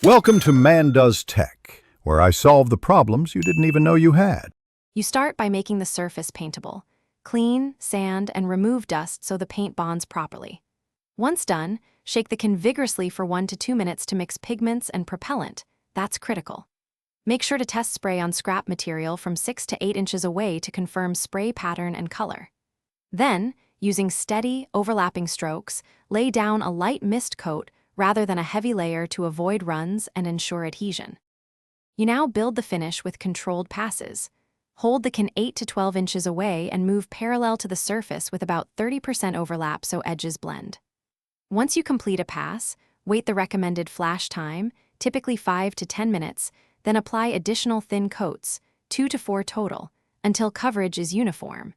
Welcome to Man Does Tech, where I solve the problems you didn't even know you had. You start by making the surface paintable. Clean, sand, and remove dust so the paint bonds properly. Once done, shake the can vigorously for 1 to 2 minutes to mix pigments and propellant. That's critical. Make sure to test spray on scrap material from 6 to 8 inches away to confirm spray pattern and color. Then, using steady, overlapping strokes, lay down a light mist coat rather than a heavy layer to avoid runs and ensure adhesion. You now build the finish with controlled passes. Hold the can 8 to 12 inches away and move parallel to the surface with about 30% overlap so edges blend. Once you complete a pass, wait the recommended flash time, typically 5 to 10 minutes, then apply additional thin coats, 2 to 4 total, until coverage is uniform.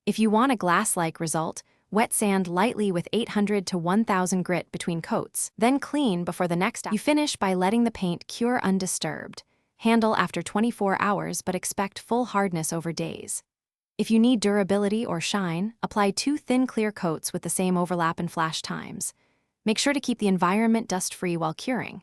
If you want a glass-like result, wet sand lightly with 800 to 1000 grit between coats, then clean before the next. You finish by letting the paint cure undisturbed. Handle after 24 hours but expect full hardness over days. If you need durability or shine, apply 2 thin clear coats with the same overlap and flash times. Make sure to keep the environment dust-free while curing.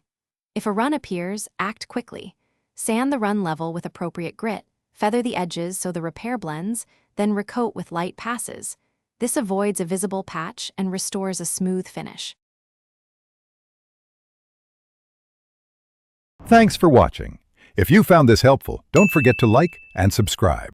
If a run appears, act quickly. Sand the run level with appropriate grit, feather the edges so the repair blends, then recoat with light passes. This avoids a visible patch and restores a smooth finish. Thanks for watching. If you found this helpful, don't forget to like and subscribe.